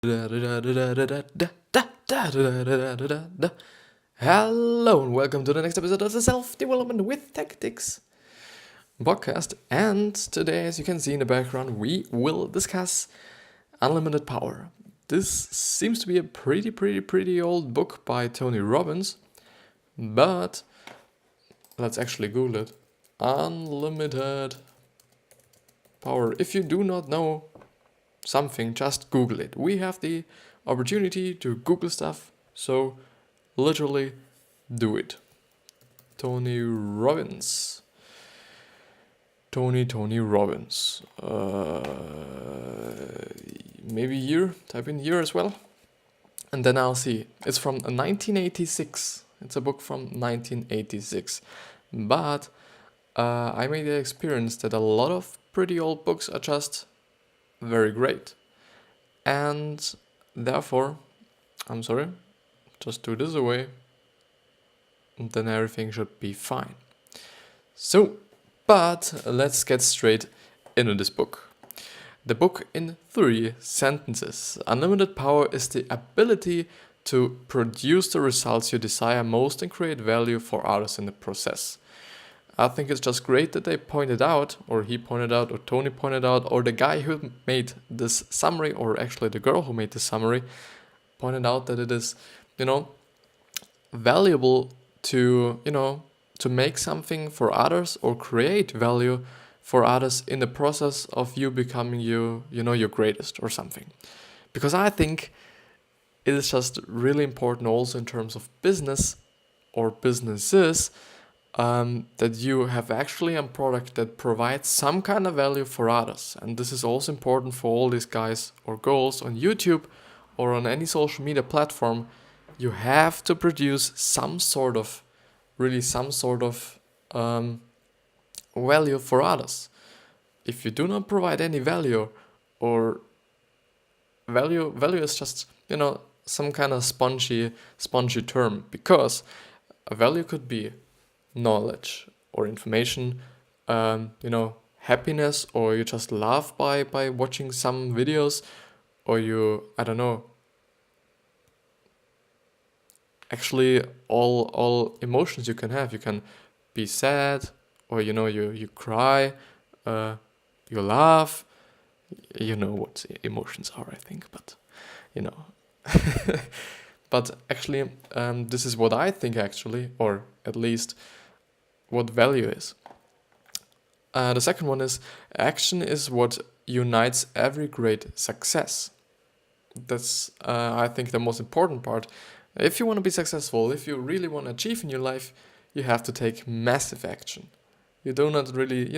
Hello and welcome to the next episode of the Self-Development with Tactics podcast. And today, as you can see in the background, we will discuss Unlimited Power. This seems to be a pretty old book by Tony Robbins, but let's actually Google it. Unlimited Power. If you do not know something, just Google it. We have the opportunity to Google stuff, so literally do it. Tony Robbins. Tony Robbins. Maybe year. Type in year as well. And then I'll see. It's from 1986. It's a book from 1986. But I made the experience that a lot of pretty old books are just very great. And therefore, I'm sorry, just do this away, and then everything should be fine. So, but let's get straight into this book. The book in 3 sentences. Unlimited power is the ability to produce the results you desire most and create value for others in the process. I think it's just great that they pointed out, or he pointed out, or Tony pointed out, or the guy who made this summary, or actually the girl who made the summary, pointed out that it is, valuable to, to make something for others or create value for others in the process of you becoming your greatest or something. Because I think it is just really important also in terms of business or businesses, that you have actually a product that provides some kind of value for others. And this is also important for all these guys or girls on YouTube or on any social media platform. You have to produce some sort of value for others. If you do not provide any value, or value is just, some kind of spongy term, because a value could be knowledge or information, happiness, or you just laugh by watching some videos, or you, actually all emotions you can have. You can be sad, or you cry, you laugh. You know what emotions are, I think, but but actually, this is what I think actually, or at least what value is. The second one is action is what unites every great success. That's I think the most important part. If you want to be successful, if you really want to achieve in your life, you have to take massive action. You do not really,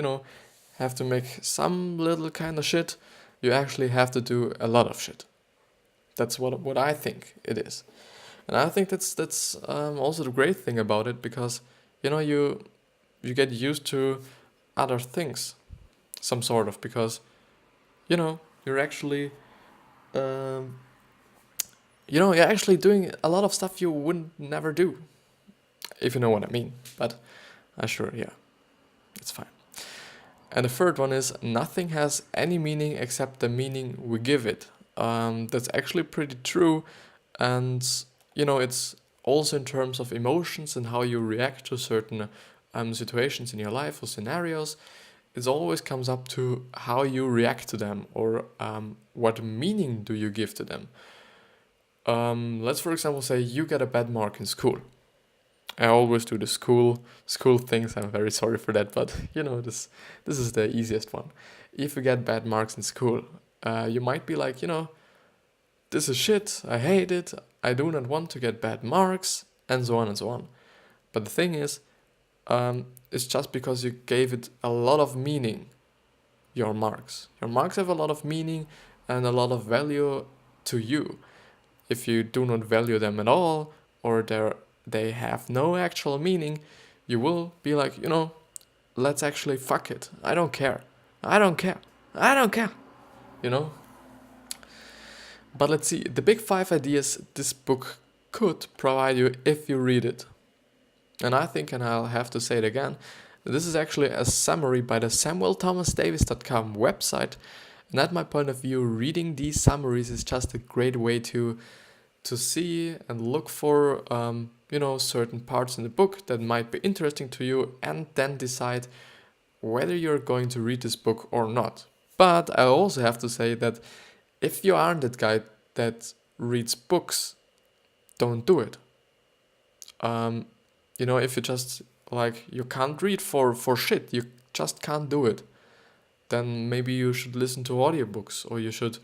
have to make some little kind of shit. You actually have to do a lot of shit. That's what I think it is. And I think that's also the great thing about it, because, you get used to other things, some sort of, because, you're actually, you're actually doing a lot of stuff you wouldn't never do, if you know what I mean. But sure, yeah, it's fine. And the third one is nothing has any meaning except the meaning we give it. That's actually pretty true. And, it's also in terms of emotions and how you react to certain situations in your life or scenarios. It always comes up to how you react to them, or what meaning do you give to them. Let's, for example, say you get a bad mark in school. I always do the school things. I'm very sorry for that, but this is the easiest one. If you get bad marks in school, you might be like, this is shit, I hate it, I do not want to get bad marks, and so on and so on. But the thing is, it's just because you gave it a lot of meaning, your marks. Your marks have a lot of meaning and a lot of value to you. If you do not value them at all, or they have no actual meaning, you will be like, let's actually fuck it. I don't care. But let's see, the big 5 ideas this book could provide you if you read it. And I think, and I'll have to say it again, this is actually a summary by the SamuelThomasDavis.com website, And at my point of view, reading these summaries is just a great way to see and look for certain parts in the book that might be interesting to you, and then decide whether you're going to read this book or not. But I also have to say that if you aren't that guy that reads books, don't do it. If you just you can't read for shit, you just can't do it, then maybe you should listen to audiobooks, or you should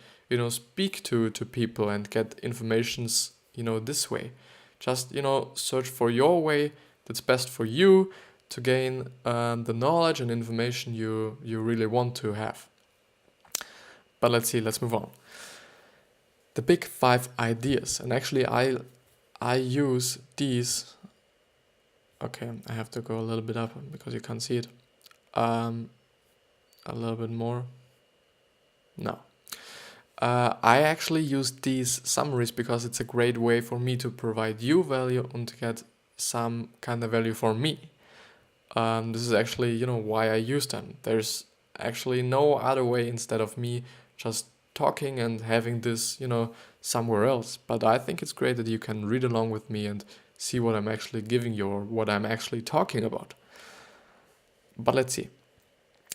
speak to people and get informations this way. Just search for your way that's best for you to gain the knowledge and information you really want to have. But let's move on. The big 5 ideas, and actually I use these. Okay, I have to go a little bit up because you can't see it. A little bit more. No. I actually use these summaries because it's a great way for me to provide you value and to get some kind of value for me. This is actually, why I use them. There's actually no other way instead of me just talking and having this, somewhere else. But I think it's great that you can read along with me and see what I'm actually giving you or what I'm actually talking about. But let's see.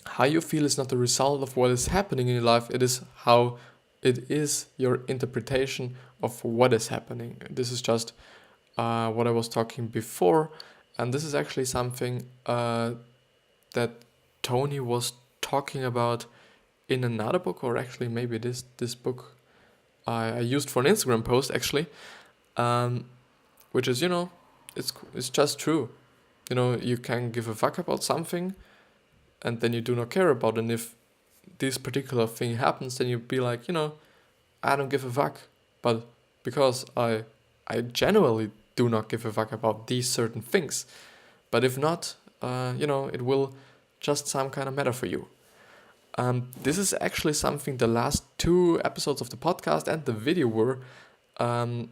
How you feel is not the result of what is happening in your life. It is how it is your interpretation of what is happening. This is just what I was talking before. And this is actually something that Tony was talking about in another book, or actually maybe this book I used for an Instagram post actually, which is, it's just true. You can give a fuck about something and then you do not care about it. And if this particular thing happens, then you'd be like, I don't give a fuck. But because I genuinely do not give a fuck about these certain things. But if not, it will just some kind of matter for you. This is actually something the last 2 episodes of the podcast and the video were The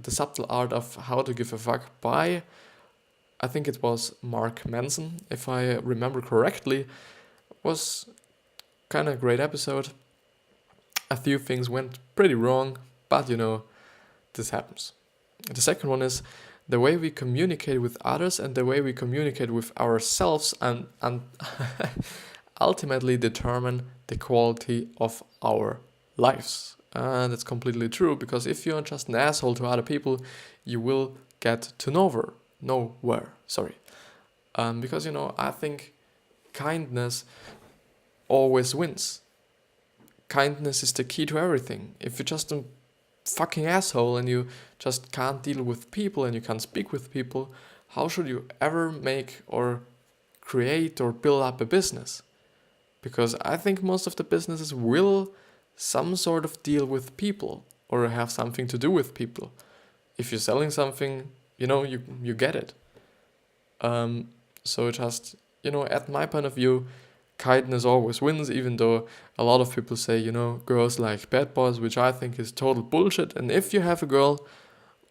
Subtle Art of How to Give a Fuck by, I think it was Mark Manson, if I remember correctly. Was kind of a great episode. A few things went pretty wrong, but this happens. The second one is the way we communicate with others and the way we communicate with ourselves and ultimately determine the quality of our lives. And it's completely true, because if you're just an asshole to other people, you will get to nowhere. Because I think kindness always wins. Kindness is the key to everything. If you're just a fucking asshole and you just can't deal with people and you can't speak with people, how should you ever make or create or build up a business? Because I think most of the businesses will some sort of deal with people or have something to do with people. If you're selling something, you get it. So just, at my point of view, kindness always wins, even though a lot of people say, girls like bad boys, which I think is total bullshit. And if you have a girl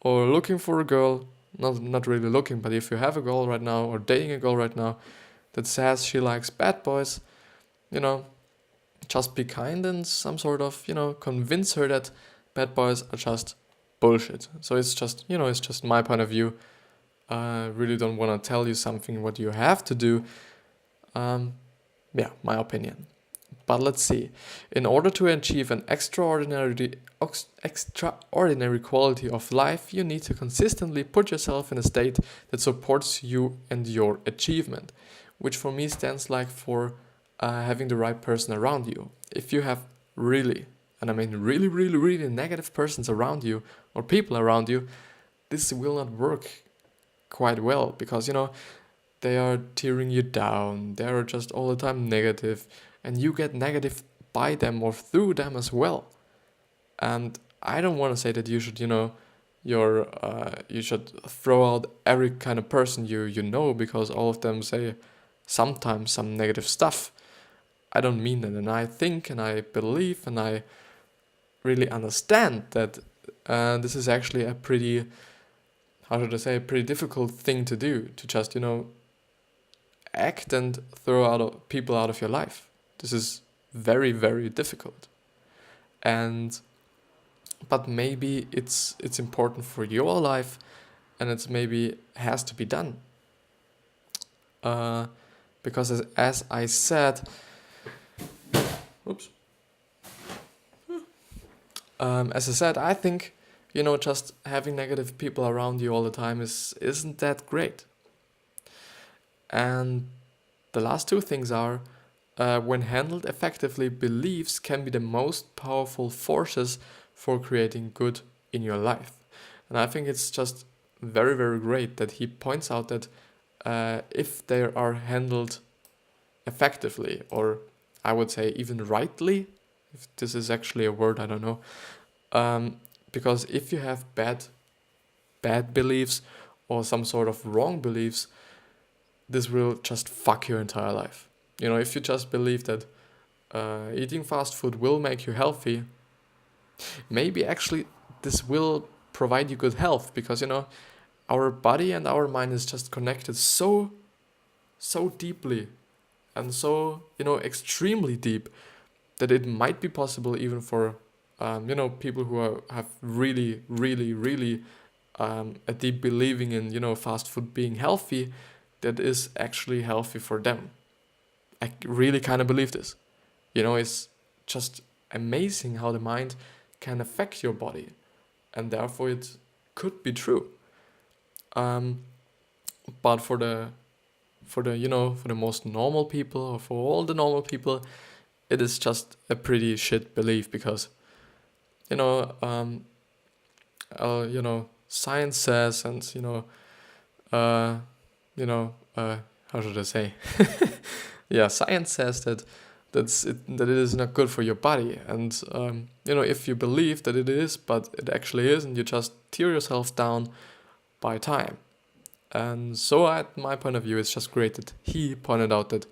or looking for a girl, not really looking, but if you have a girl right now or dating a girl right now that says she likes bad boys, just be kind and some sort of, convince her that bad boys are just bullshit. So it's just, it's just my point of view. I really don't want to tell you something what you have to do. My opinion. But let's see. In order to achieve an extraordinary quality of life, you need to consistently put yourself in a state that supports you and your achievement, which for me stands for having the right person around you. If you have really, and I mean really, really, really negative persons around you or people around you, this will not work quite well, because, they are tearing you down. They are just all the time negative, and you get negative by them or through them as well. And I don't want to say that you should, you should throw out every kind of person you know, because all of them say sometimes some negative stuff. I don't mean that, and I think and I believe and I really understand that this is actually a pretty, pretty difficult thing to do, to just, act and throw people out of your life. This is very, very difficult. But maybe it's important for your life, and it's maybe has to be done. Because as I said, oops. As I said, I think, just having negative people around you all the time isn't that great. And the last two things are, when handled effectively, beliefs can be the most powerful forces for creating good in your life. And I think it's just very, very great that he points out that if they are handled effectively, or I would say even rightly, if this is actually a word, I don't know. Because if you have bad beliefs or some sort of wrong beliefs, this will just fuck your entire life. If you just believe that eating fast food will make you healthy, maybe actually this will provide you good health, because our body and our mind is just connected so deeply and so extremely deep that it might be possible even for people who have really, really, really a deep believing in fast food being healthy, that is actually healthy for them. I really kind of believe this. It's just amazing how the mind can affect your body, and therefore it could be true. But for the most normal people, or for all the normal people, it is just a pretty shit belief, because science says, and how should I say? Yeah, science says that it is not good for your body, and if you believe that it is, but it actually isn't, you just tear yourself down by time. And so, at my point of view, it's just great that he pointed out that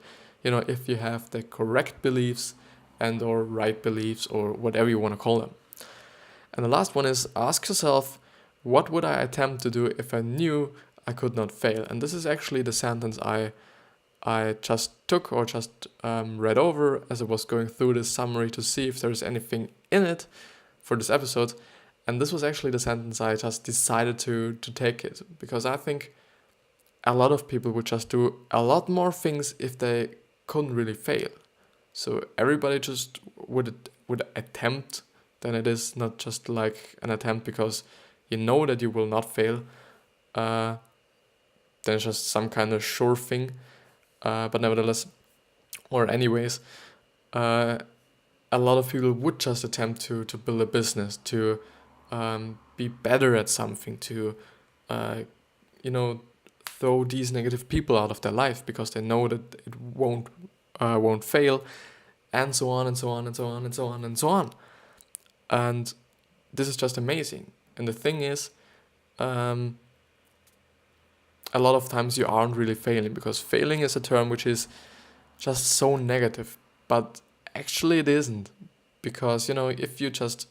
if you have the correct beliefs and or right beliefs, or whatever you want to call them. And the last one is, ask yourself, what would I attempt to do if I knew I could not fail? And this is actually the sentence I just took, or just read over as I was going through this summary to see if there's anything in it for this episode. And this was actually the sentence I just decided to take it, because I think a lot of people would just do a lot more things if they couldn't really fail. So everybody just would attempt, then it is not just like an attempt because you know that you will not fail. Then it's just some kind of sure thing. But nevertheless, or anyways, a lot of people would just attempt to build a business, to be better at something, to throw these negative people out of their life, because they know that it won't fail, and so on and so on and so on and so on and so on. And this is just amazing. And the thing is, a lot of times you aren't really failing, because failing is a term which is just so negative, but actually it isn't, because if you just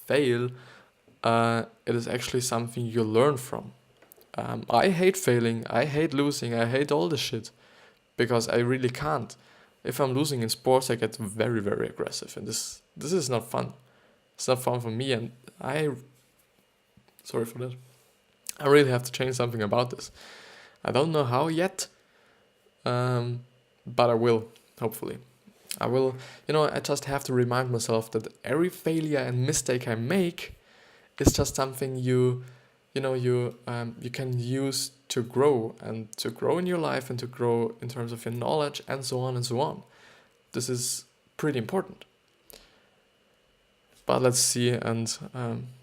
fail, it is actually something you learn from. I hate failing, I hate losing, I hate all this shit, because I really can't. If I'm losing in sports, I get very, very aggressive, and this is not fun. It's not fun for me, and sorry for that. I really have to change something about this. I don't know how yet, but I will, hopefully. I will, I just have to remind myself that every failure and mistake I make is just something you can use to grow, and to grow in your life, and to grow in terms of your knowledge, and so on and so on. This is pretty important. But let's see, and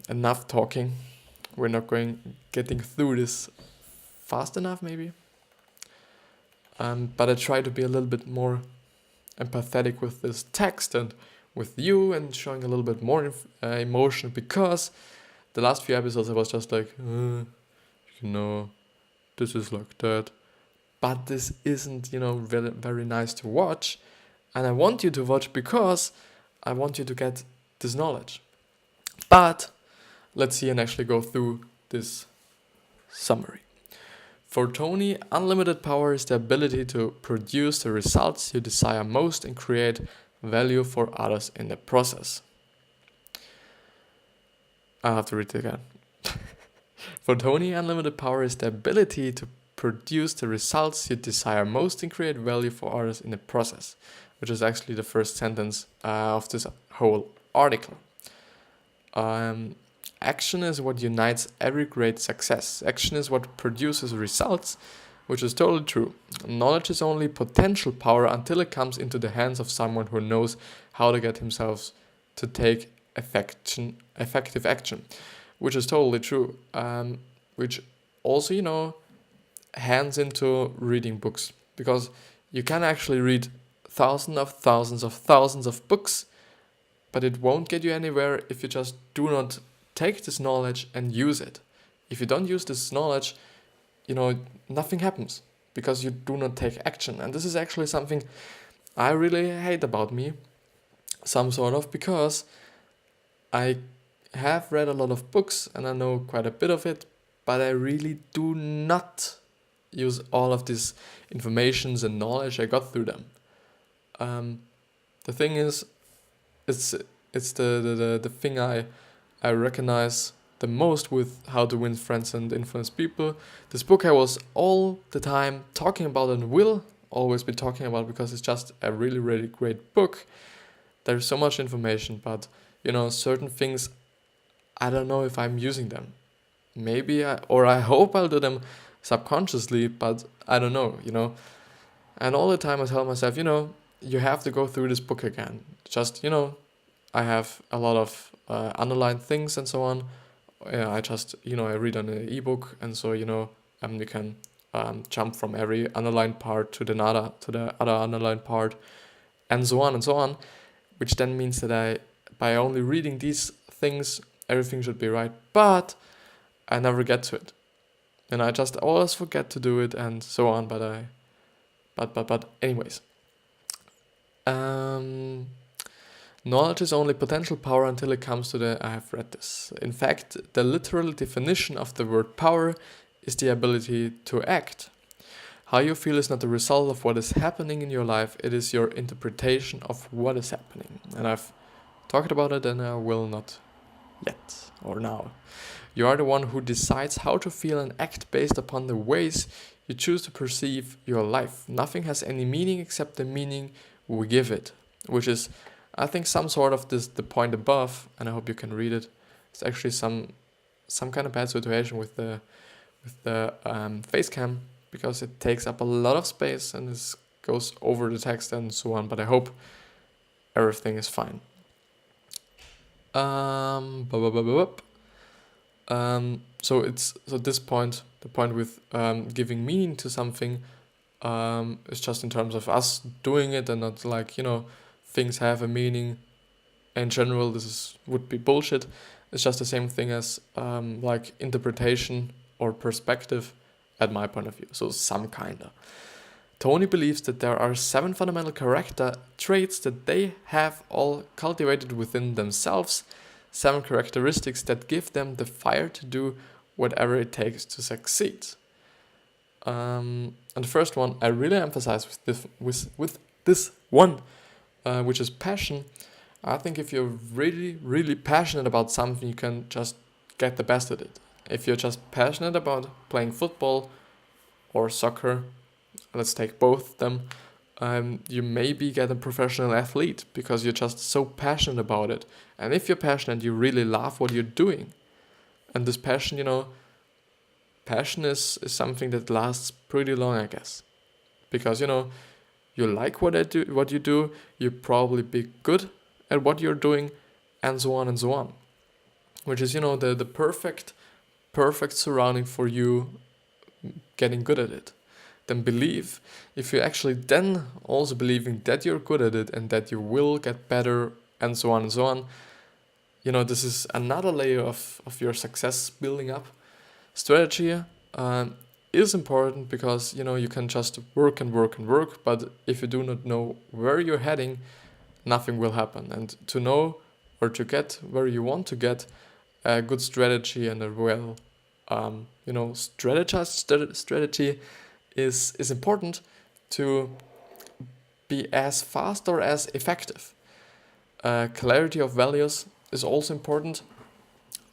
enough talking. We're not getting through this fast enough, maybe. But I try to be a little bit more empathetic with this text and with you, and showing a little bit more emotion, because the last few episodes I was just like, this is like that. But this isn't, very, very nice to watch. And I want you to watch, because I want you to get this knowledge. But let's see and actually go through this summary. For Tony, unlimited power is the ability to produce the results you desire most and create value for others in the process. I'll have to read it again. For Tony, unlimited power is the ability to produce the results you desire most and create value for others in the process, which is actually the first sentence of this whole article. Action is what unites every great success. Action is what produces results, which is totally true. Knowledge is only potential power until it comes into the hands of someone who knows how to get himself to take effective action, which is totally true. Which also, hands into reading books, because you can actually read thousands of books, but it won't get you anywhere if you just do not take this knowledge and use it. If you don't use this knowledge, nothing happens because you do not take action. And this is actually something I really hate about me, because I have read a lot of books and I know quite a bit of it, but I really do not use all of this informations and knowledge I got through them. The thing is, it's the thing I recognize the most with How to Win Friends and Influence People. This book I was all the time talking about and will always be talking about because it's just a really, really great book. There's so much information, but certain things, I don't know if I'm using them. Maybe I hope I'll do them subconsciously, but I don't know, And all the time I tell myself, you have to go through this book again. Just, I have a lot of underlined things and so on. I just, I read on an ebook, and so, you can jump from every underlined part to the other underlined part, and so on, which then means that by only reading these things, everything should be right, but I never get to it. And I just always forget to do it and so on, but anyways. Knowledge is only potential power until it comes to I have read this. In fact, the literal definition of the word power is the ability to act. How you feel is not the result of what is happening in your life, it is your interpretation of what is happening. And I've talked about it and I will not yet or now. You are the one who decides how to feel and act based upon the ways you choose to perceive your life. Nothing has any meaning except the meaning we give it, which is, I think, some sort of the point above, and I hope you can read it. It's actually some kind of bad situation with the face cam, because it takes up a lot of space and it goes over the text and so on, but I hope everything is fine. So this point, the point with giving meaning to something, is just in terms of us doing it and not like, things have a meaning. In general, would be bullshit. It's just the same thing as like interpretation or perspective at my point of view. So some kinda. Tony believes that there are 7 fundamental character traits that they have all cultivated within themselves, 7 characteristics that give them the fire to do whatever it takes to succeed. And the first one I really emphasize with this one, which is passion. I think if you're really, really passionate about something, you can just get the best at it. If you're just passionate about playing football or soccer, let's take both of them, you maybe get a professional athlete because you're just so passionate about it. And if you're passionate, you really love what you're doing. And this passion, passion is something that lasts pretty long, I guess. Because, you like what you do, you probably be good at what you're doing, and so on. Which is, the perfect surrounding for you getting good at it. Then believe, if you actually then also believing that you're good at it and that you will get better and so on, this is another layer of your success building up. Strategy is important because, you can just work, but if you do not know where you're heading, nothing will happen. And to know or to get where you want to get, a good strategy and a strategized strategy is important to be as fast or as effective. Clarity of values is also important.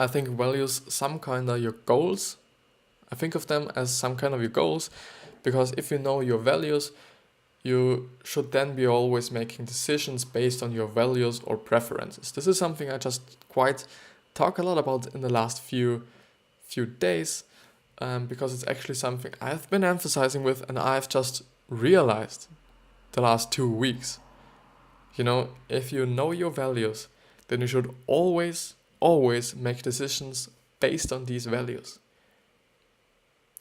I think values some kind of your goals. I think of them as some kind of your goals, because if you know your values, you should then be always making decisions based on your values or preferences. This is something I just quite talk a lot about in the last few days, because it's actually something I've been emphasizing with, and I've just realized the last 2 weeks. If you know your values, then you should always make decisions based on these values.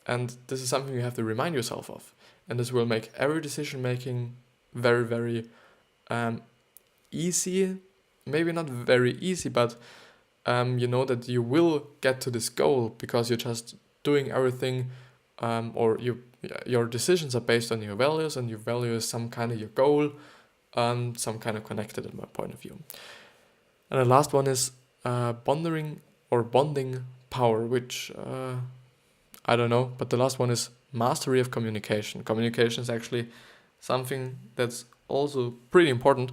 And this is something you have to remind yourself of. And this will make every decision making very, very easy. Maybe not very easy, but you know that you will get to this goal because you're just doing everything, or your decisions are based on your values, and your value is some kind of your goal, some kind of connected in my point of view. And the last one is bonding power, which I don't know, but the last one is mastery of communication. Communication is actually something that's also pretty important.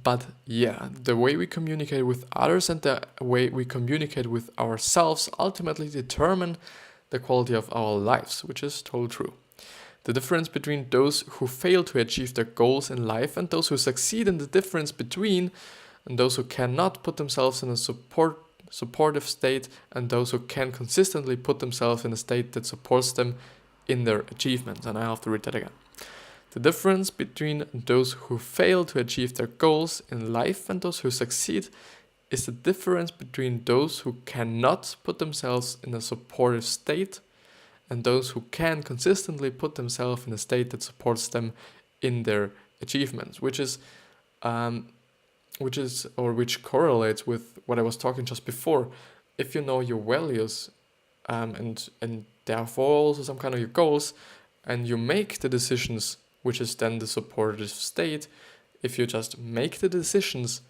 But yeah, the way we communicate with others and the way we communicate with ourselves ultimately determine the quality of our lives, which is totally true. The difference between those who fail to achieve their goals in life and those who succeed, and the difference between those who cannot put themselves in a supportive state and those who can consistently put themselves in a state that supports them in their achievements. And I have to read that again. The difference between those who fail to achieve their goals in life and those who succeed is the difference between those who cannot put themselves in a supportive state and those who can consistently put themselves in a state that supports them in their achievements, which correlates with what I was talking just before. If you know your values, and therefore also some kind of your goals, and you make the decisions, which is then the supportive state. If you just make the decisions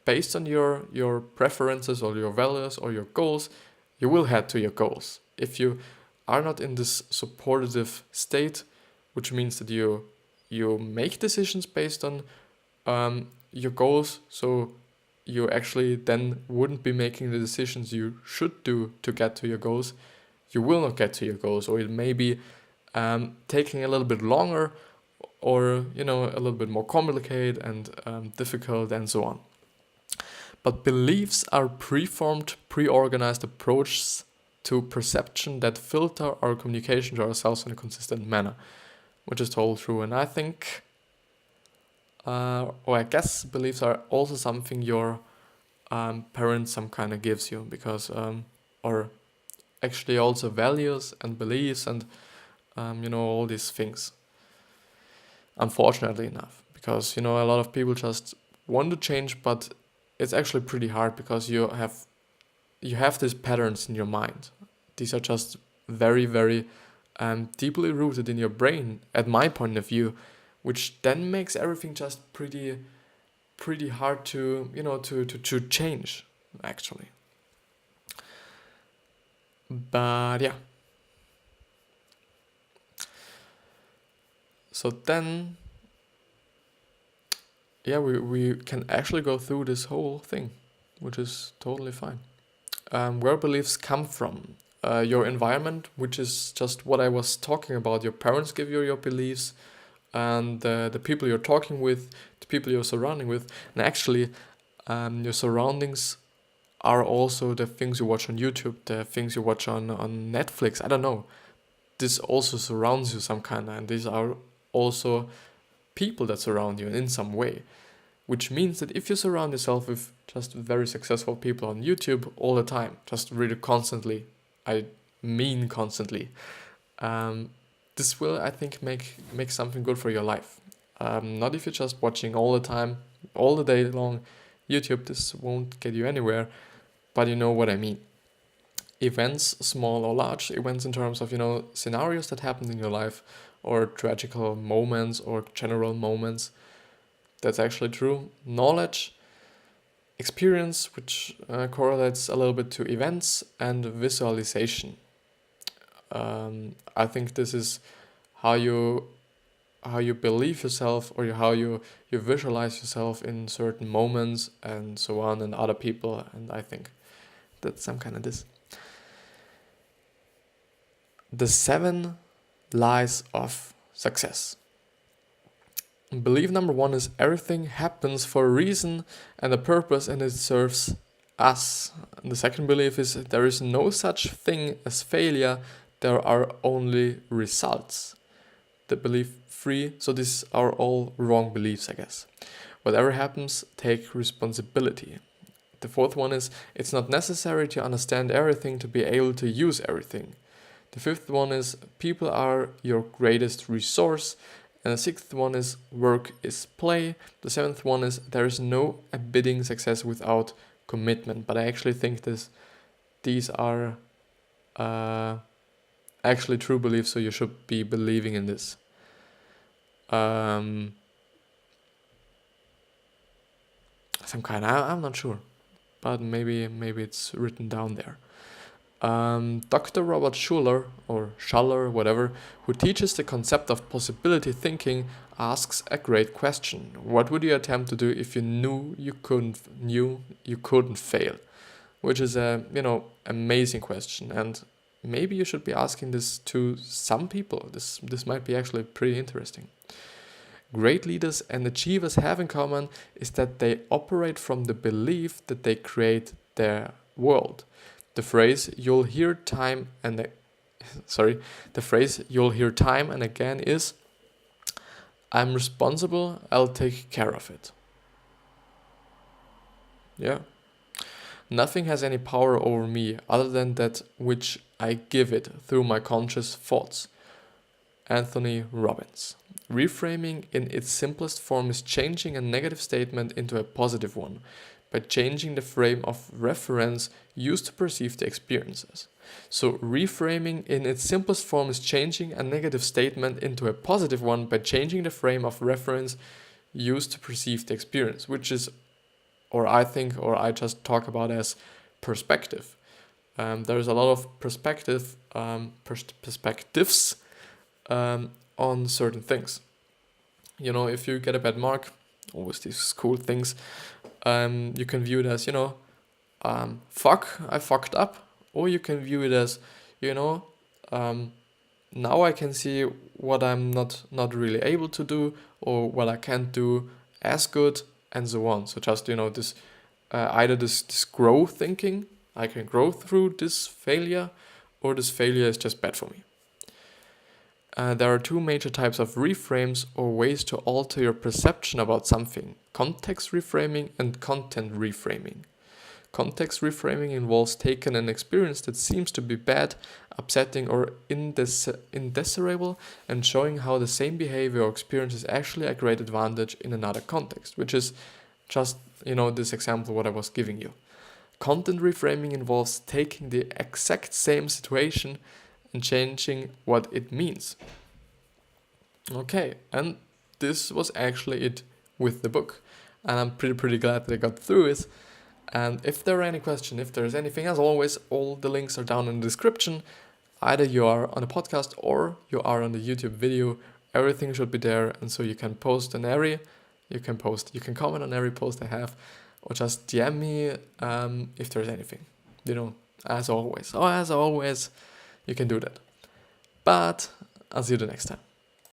based on your preferences or your values or your goals, you will head to your goals. If you are not in this supportive state, which means that you make decisions based on your goals, so you actually then wouldn't be making the decisions you should do to get to your goals, you will not get to your goals, or it may be taking a little bit longer, or a little bit more complicated and difficult and so on. But beliefs are preformed, pre-organized approaches to perception that filter our communication to ourselves in a consistent manner, which is totally true. And I think, or I guess beliefs are also something your parents some kind of gives you, because, or actually also values and beliefs and all these things. Unfortunately enough, because a lot of people just want to change, but it's actually pretty hard because you have these patterns in your mind. These are just very, very deeply rooted in your brain, at my point of view, which then makes everything just pretty hard to to change, actually. But yeah. So then, yeah, we can actually go through this whole thing, which is totally fine. Where beliefs come from. Your environment, which is just what I was talking about. Your parents give you your beliefs, and the people you're talking with, the people you're surrounding with. And actually, your surroundings are also the things you watch on YouTube, the things you watch on Netflix. I don't know. This also surrounds you some kind of, and these are also people that surround you in some way, which means that if you surround yourself with just very successful people on YouTube all the time, just really constantly, I mean constantly, this will, I think, make something good for your life. Not if you're just watching all the time, all the day long YouTube. This won't get you anywhere, but you know what I mean. Events, small or large events, in terms of scenarios that happened in your life, or tragical moments or general moments. That's actually true. Knowledge, experience, which correlates a little bit to events, and visualization. I think this is how you believe yourself, or how you visualize yourself in certain moments and so on, and other people. And I think that's some kind of this. The 7 lies of success. Belief number 1 is everything happens for a reason and a purpose, and it serves us. And the second belief is there is no such thing as failure, there are only results. The belief 3, so these are all wrong beliefs, I guess. Whatever happens, take responsibility. The fourth one is it's not necessary to understand everything to be able to use everything. The fifth one is people are your greatest resource. And the sixth one is work is play. The seventh one is there is no abiding success without commitment. But I actually think these are actually true beliefs, so you should be believing in this. Some kind, I'm not sure, but maybe it's written down there. Dr. Robert Schuller, or Schuller, whatever, who teaches the concept of possibility thinking, asks a great question. What would you attempt to do if you knew you couldn't fail? Which is a amazing question, and maybe you should be asking this to some people. This might be actually pretty interesting. Great leaders and achievers have in common is that they operate from the belief that they create their world. The phrase you'll hear time and again is, I'm responsible, I'll take care of it. Yeah. Nothing has any power over me other than that which I give it through my conscious thoughts. Anthony Robbins. Reframing in its simplest form is changing a negative statement into a positive one by changing the frame of reference used to perceive the experiences. So reframing in its simplest form is changing a negative statement into a positive one by changing the frame of reference used to perceive the experience, which is, I just talk about as perspective. There's a lot of perspectives on certain things. If you get a bad mark, always these cool things, you can view it as, I fucked up. Or you can view it as, now I can see what I'm not really able to do, or what I can't do as good, and so on. So just, this either this growth thinking, I can grow through this failure, or this failure is just bad for me. There are 2 major types of reframes, or ways to alter your perception about something: context reframing and content reframing. Context reframing involves taking an experience that seems to be bad, upsetting, or indesirable, and showing how the same behavior or experience is actually a great advantage in another context, which is just, this example what I was giving you. Content reframing involves taking the exact same situation and changing what it means. Okay, and this was actually it with the book, and I'm pretty glad that I got through it. And if there are any questions, if there's anything, as always, all the links are down in the description. Either you are on a podcast or you are on the YouTube video, everything should be there, and so you can post on you can comment on every post I have, or just DM me if there's anything, as always, you can do that. But I'll see you the next time.